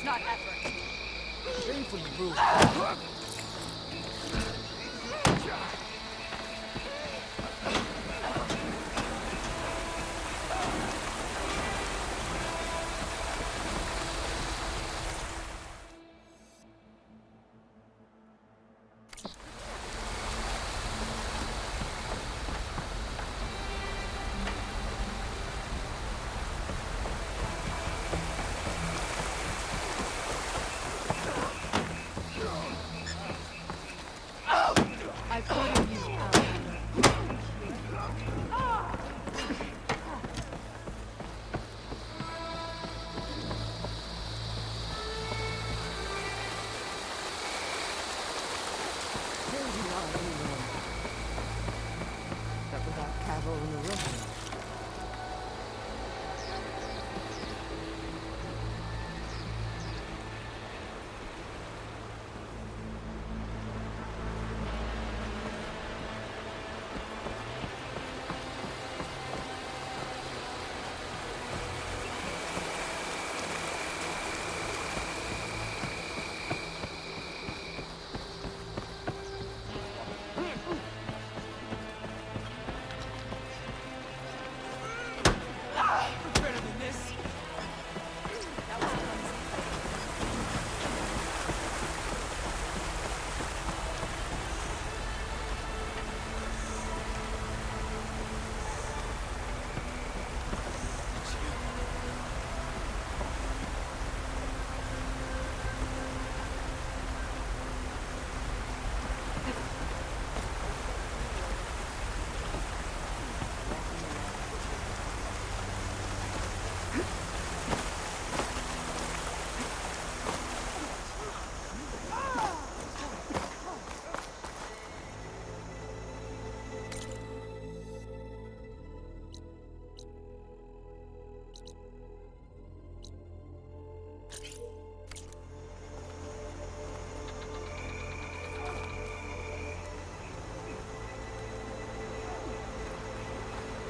not effort. Shameful, you fool. I've heard of you, Here you are, anyway. But without Cavill in the room.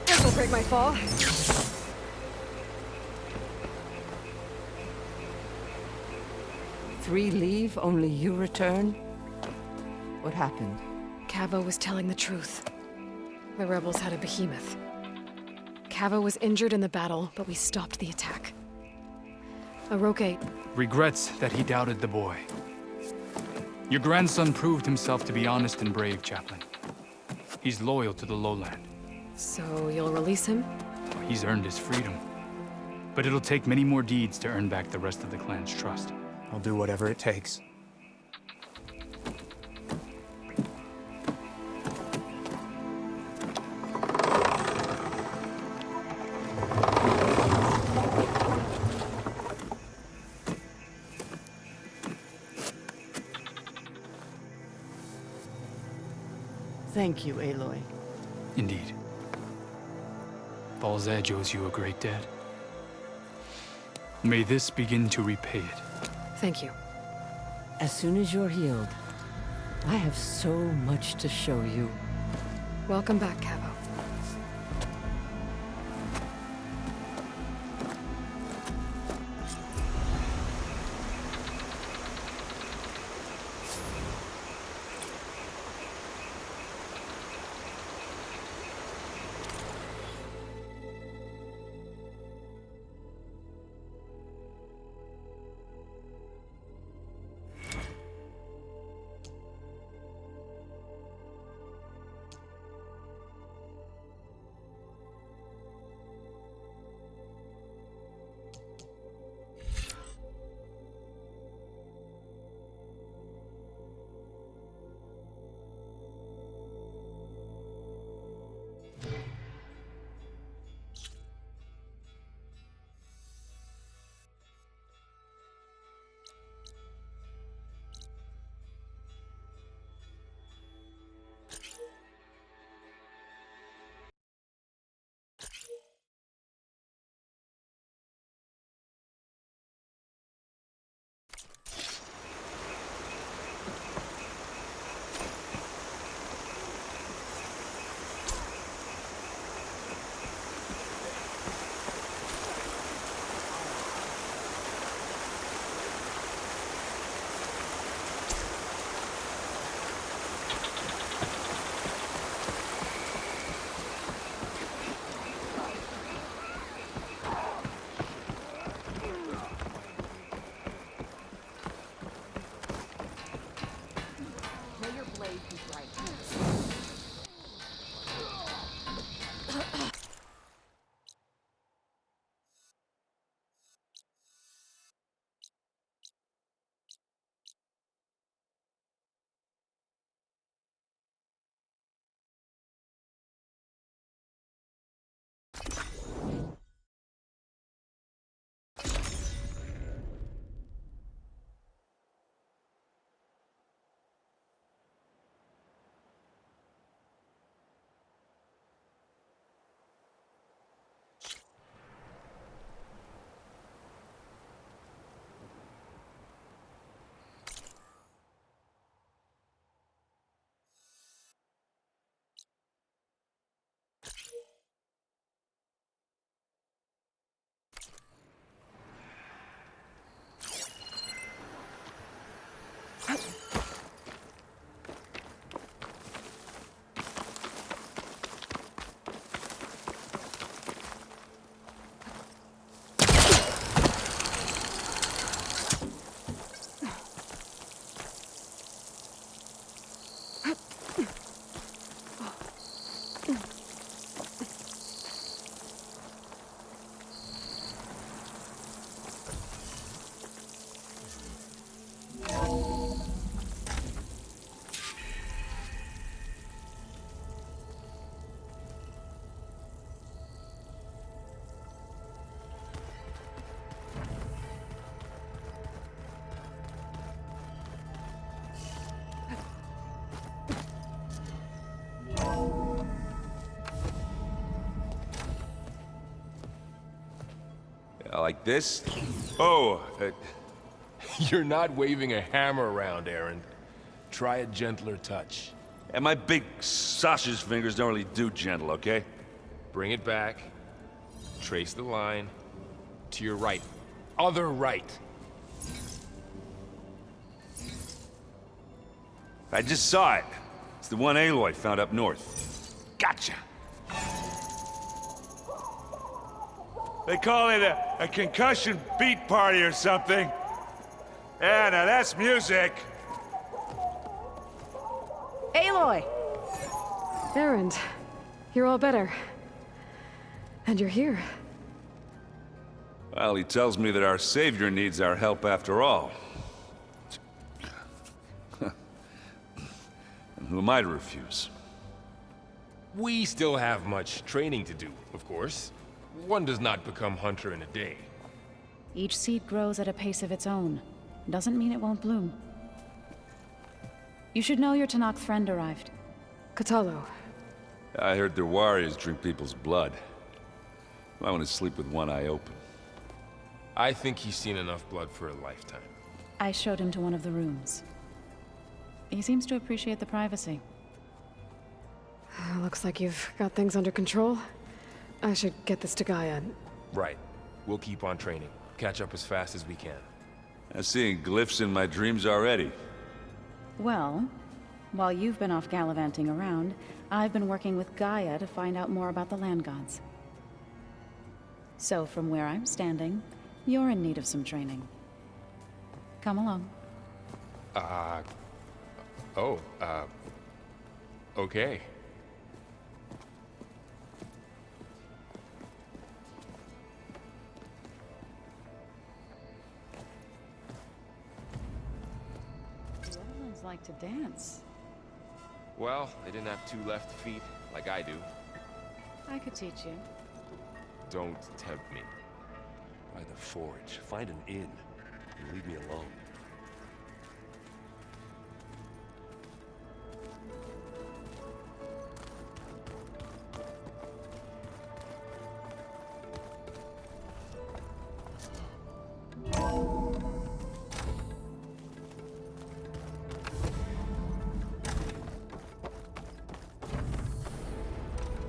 This'll break my fall. 3 leave, only you return? What happened? Cavo was telling the truth. The rebels had a behemoth. Cavo was injured in the battle, but we stopped the attack. Aroke regrets that he doubted the boy. Your grandson proved himself to be honest and brave, Chaplain. He's loyal to the lowland. So you'll release him? He's earned his freedom. But it'll take many more deeds to earn back the rest of the clan's trust. I'll do whatever it takes. Thank you, Aloy. Indeed. Baal's Edge owes you a great debt. May this begin to repay it. Thank you. As soon as you're healed, I have so much to show you. Welcome back, Cavo. Like this? Oh, You're not waving a hammer around, Aaron. Try a gentler touch. and my big sausage fingers don't really do gentle, okay? Bring it back. Trace the line. To your right. Other right. I just saw it. It's the one Aloy found up north. Gotcha! They call it a concussion beat party or something. Yeah, now that's music. Aloy! Erend, you're all better. And you're here. Well, he tells me that our savior needs our help after all. And who am I to refuse? We still have much training to do, of course. One does not become hunter in a day. Each seed grows at a pace of its own. Doesn't mean it won't bloom. You should know your Tanakh friend arrived. Katalo. I heard their warriors drink people's blood. I want to sleep with one eye open. I think he's seen enough blood for a lifetime. I showed him to one of the rooms. He seems to appreciate the privacy. Looks like you've got things under control. I should get this to Gaia. Right. We'll keep on training. Catch up as fast as we can. I'm seeing glyphs in my dreams already. Well, while you've been off gallivanting around, I've been working with Gaia to find out more about the land gods. So from where I'm standing, you're in need of some training. Come along. Okay. The other ones like to dance. Well, they didn't have two left feet, like I do. I could teach you. Don't tempt me. By the forge, find an inn, and leave me alone.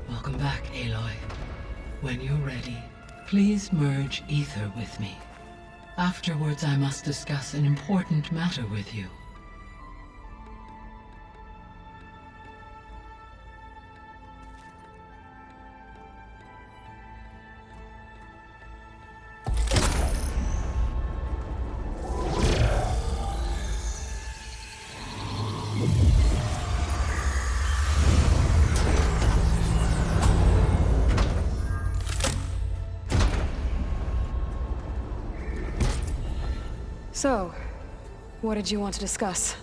Welcome back, Aloy. When you're ready, please merge ether with me. Afterwards, I must discuss an important matter with you. So, what did you want to discuss?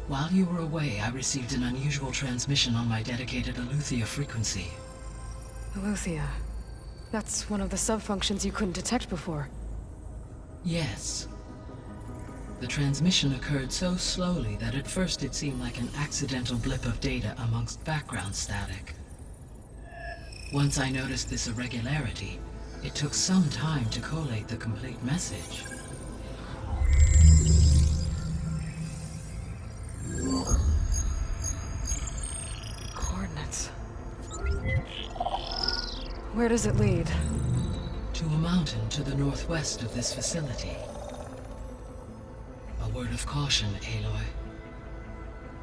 While you were away, I received an unusual transmission on my dedicated Aletheia frequency. Aletheia. That's one of the sub-functions you couldn't detect before. Yes. The transmission occurred so slowly that at first it seemed like an accidental blip of data amongst background static. Once I noticed this irregularity, it took some time to collate the complete message. Coordinates. Where does it lead? To a mountain to the northwest of this facility. A word of caution, Aloy.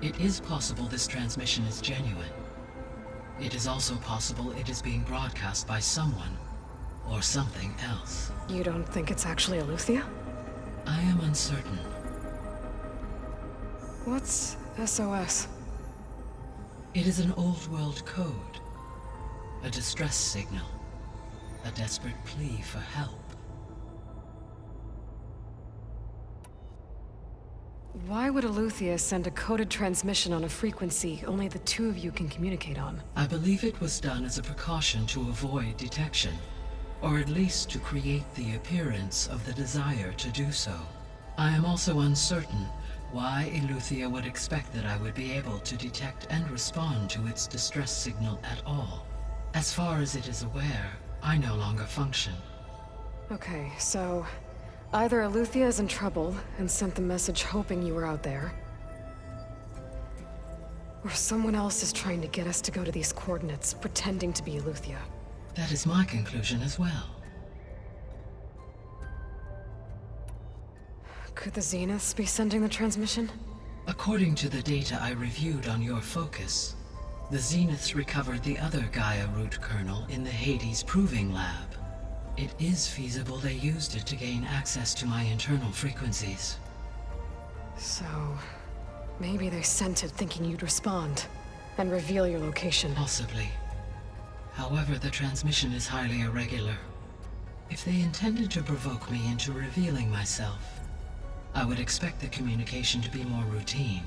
It is possible this transmission is genuine. It is also possible it is being broadcast by someone or something else. You don't think it's actually Aletheia? I am uncertain. What's SOS? It is an old-world code. A distress signal. A desperate plea for help. Why would Aletheia send a coded transmission on a frequency only the two of you can communicate on? I believe it was done as a precaution to avoid detection, or at least to create the appearance of the desire to do so. I am also uncertain why Aletheia would expect that I would be able to detect and respond to its distress signal at all. As far as it is aware, I no longer function. Okay, so either Eleuthia is in trouble and sent the message hoping you were out there, or someone else is trying to get us to go to these coordinates, pretending to be Eleuthia. That is my conclusion as well. Could the Zeniths be sending the transmission? According to the data I reviewed on your focus, the Zeniths recovered the other Gaia root kernel in the Hades Proving Lab. It is feasible they used it to gain access to my internal frequencies. So, maybe they sent it thinking you'd respond and reveal your location. Possibly. However, the transmission is highly irregular. If they intended to provoke me into revealing myself, I would expect the communication to be more routine.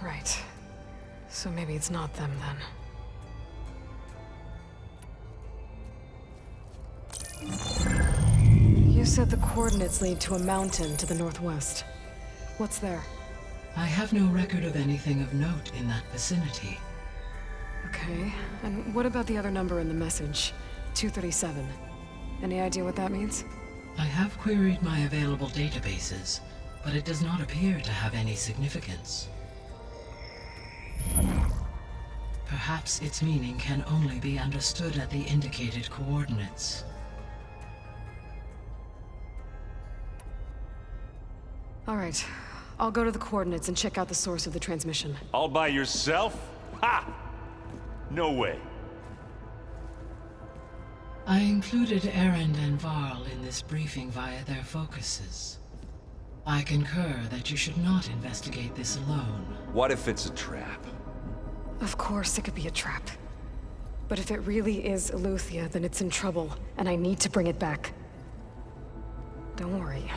Right. So maybe it's not them then. You said the coordinates lead to a mountain to the northwest. What's there? I have no record of anything of note in that vicinity. Okay, and what about the other number in the message? 237. Any idea what that means? I have queried my available databases, but it does not appear to have any significance. Perhaps its meaning can only be understood at the indicated coordinates. All right, I'll go to the coordinates and check out the source of the transmission. All by yourself? Ha! No way. I included Erend and Varl in this briefing via their focuses. I concur that you should not investigate this alone. What if it's a trap? Of course it could be a trap. But if it really is Eleuthia, then it's in trouble, and I need to bring it back. Don't worry.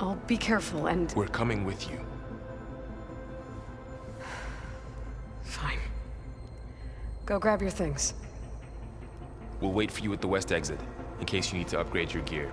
I'll be careful and... We're coming with you. Fine. Go grab your things. We'll wait for you at the west exit, in case you need to upgrade your gear.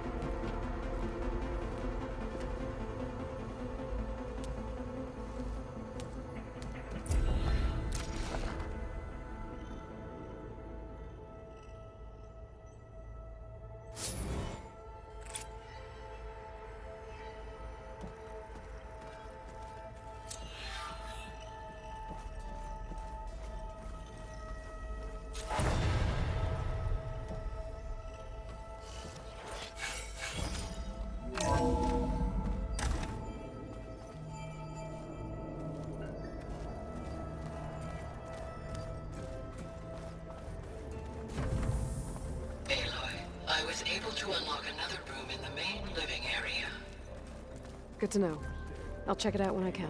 I was able to unlock another room in the main living area. Good to know. I'll check it out when I can.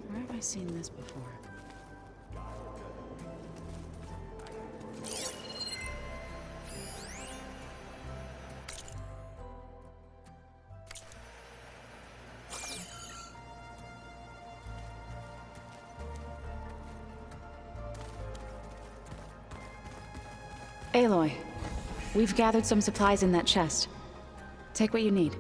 Where have I seen this before? Aloy, we've gathered some supplies in that chest. Take what you need.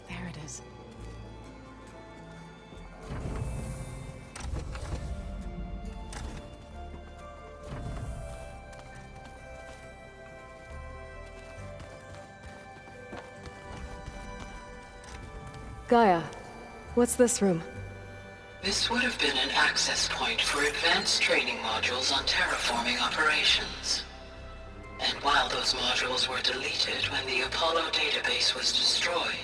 There it is. Gaia, what's this room? This would have been an access point for advanced training modules on terraforming operations. And while those modules were deleted when the Apollo database was destroyed,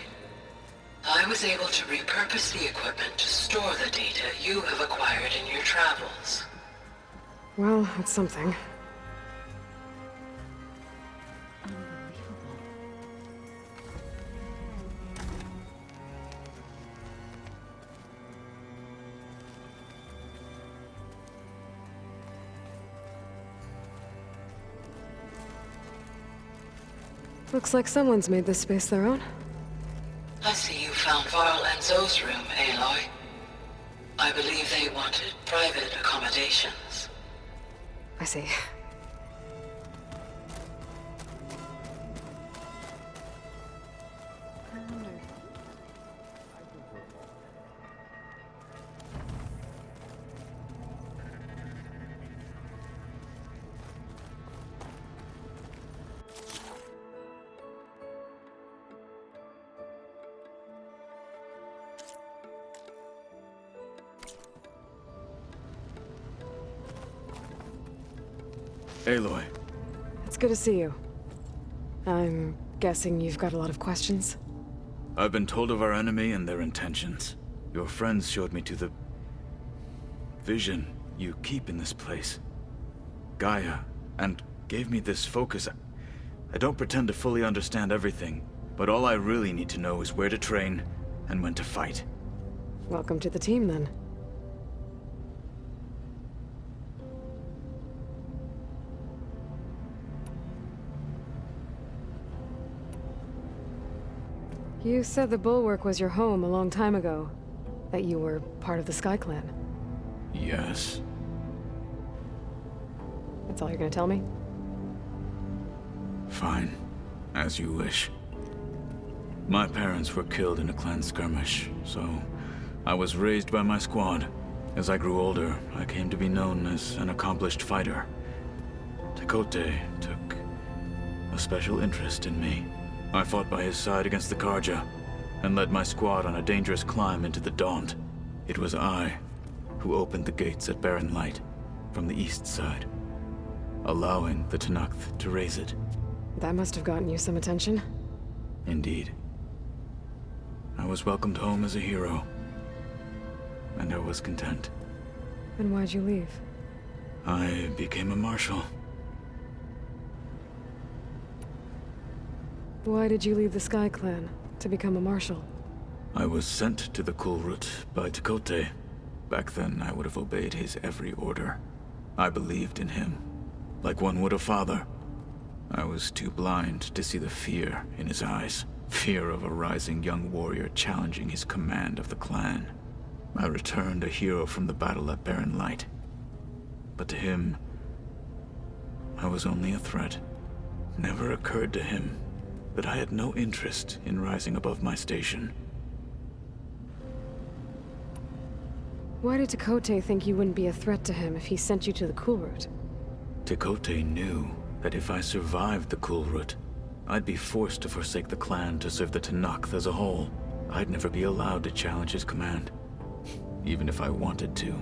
I was able to repurpose the equipment to store the data you have acquired in your travels. Well, that's something. Looks like someone's made this space their own. I see you found Varl and Zoe's room, Aloy. I believe they wanted private accommodations. I see. Aloy. It's good to see you. I'm guessing you've got a lot of questions? I've been told of our enemy and their intentions. Your friends showed me to the vision you keep in this place, Gaia, and gave me this focus. I don't pretend to fully understand everything, but all I really need to know is where to train and when to fight. Welcome to the team, then. You said the Bulwark was your home a long time ago. That you were part of the Sky Clan. Yes. That's all you're gonna tell me? Fine. As you wish. My parents were killed in a clan skirmish, so I was raised by my squad. As I grew older, I came to be known as an accomplished fighter. Tekote took a special interest in me. I fought by his side against the Karja, and led my squad on a dangerous climb into the Daunt. It was I who opened the gates at Barren Light from the east side, allowing the Tenakth to raise it. That must have gotten you some attention. Indeed. I was welcomed home as a hero, and I was content. Then why'd you leave? I became a marshal. Why did you leave the Sky Clan to become a marshal? I was sent to the Kulrut by Tekote. Back then, I would have obeyed his every order. I believed in him, like one would a father. I was too blind to see the fear in his eyes. Fear of a rising young warrior challenging his command of the clan. I returned a hero from the battle at Barren Light. But to him, I was only a threat. Never occurred to him that I had no interest in rising above my station. Why did Tekote think you wouldn't be a threat to him if he sent you to the Kulrut? Tekote knew that if I survived the Kulrut, I'd be forced to forsake the clan to serve the Tenakth as a whole. I'd never be allowed to challenge his command, even if I wanted to.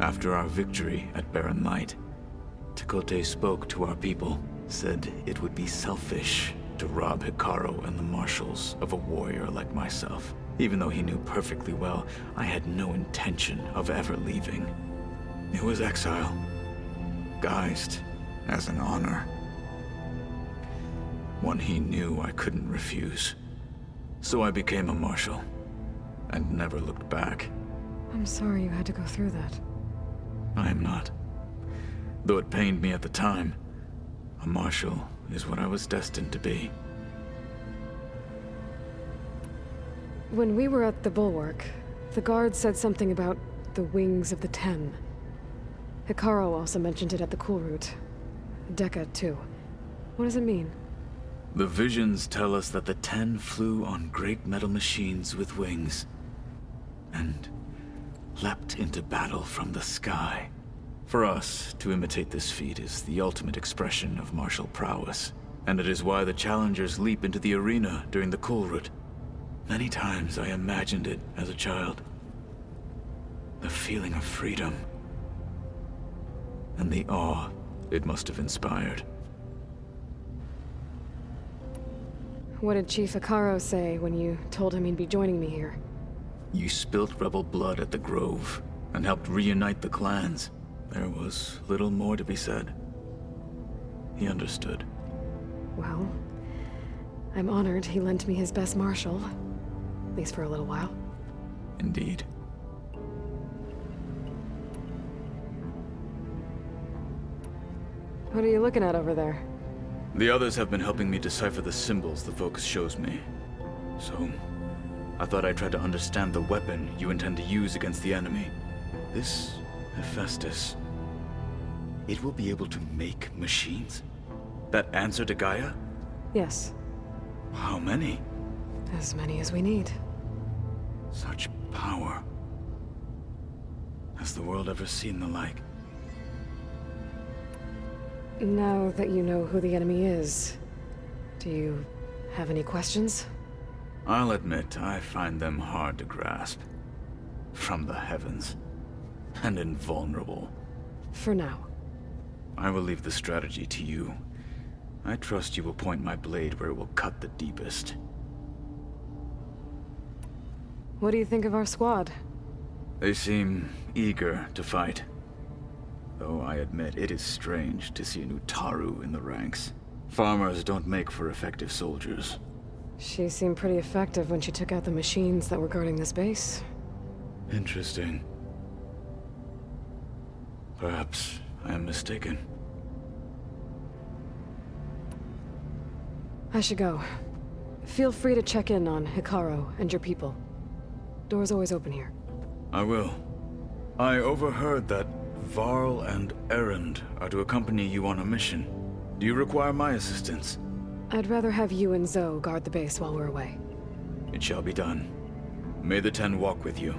After our victory at Barren Light, Tekote spoke to our people, said it would be selfish to rob Hikaru and the marshals of a warrior like myself. Even though he knew perfectly well, I had no intention of ever leaving. It was exile, guised as an honor. One he knew I couldn't refuse. So I became a marshal, and never looked back. I'm sorry you had to go through that. I am not. Though it pained me at the time, a marshal is what I was destined to be. When we were at the Bulwark, the guard said something about the Wings of the Ten. Hikaru also mentioned it at the Kulrut. Dekka, too. What does it mean? The visions tell us that the Ten flew on great metal machines with wings, and leapt into battle from the sky. For us, to imitate this feat is the ultimate expression of martial prowess, and it is why the challengers leap into the arena during the Kulrut. Many times I imagined it as a child. The feeling of freedom, and the awe it must have inspired. What did Chief Hikaru say when you told him he'd be joining me here? You spilt rebel blood at the Grove, and helped reunite the clans. There was little more to be said. He understood. Well, I'm honored he lent me his best marshal. At least for a little while. Indeed. What are you looking at over there? The others have been helping me decipher the symbols the focus shows me. So, I thought I'd try to understand the weapon you intend to use against the enemy. This Hephaestus, it will be able to make machines? That answer to Gaia? Yes. How many? As many as we need. Such power. Has the world ever seen the like? Now that you know who the enemy is, do you have any questions? I'll admit, I find them hard to grasp. From the heavens. And invulnerable. For now. I will leave the strategy to you. I trust you will point my blade where it will cut the deepest. What do you think of our squad? They seem eager to fight. Though I admit it is strange to see a new Taru in the ranks. Farmers don't make for effective soldiers. She seemed pretty effective when she took out the machines that were guarding this base. Interesting. Perhaps I am mistaken. I should go. Feel free to check in on Hikaru and your people. Door's always open here. I will. I overheard that Varl and Erend are to accompany you on a mission. Do you require my assistance? I'd rather have you and Zoe guard the base while we're away. It shall be done. May the Ten walk with you.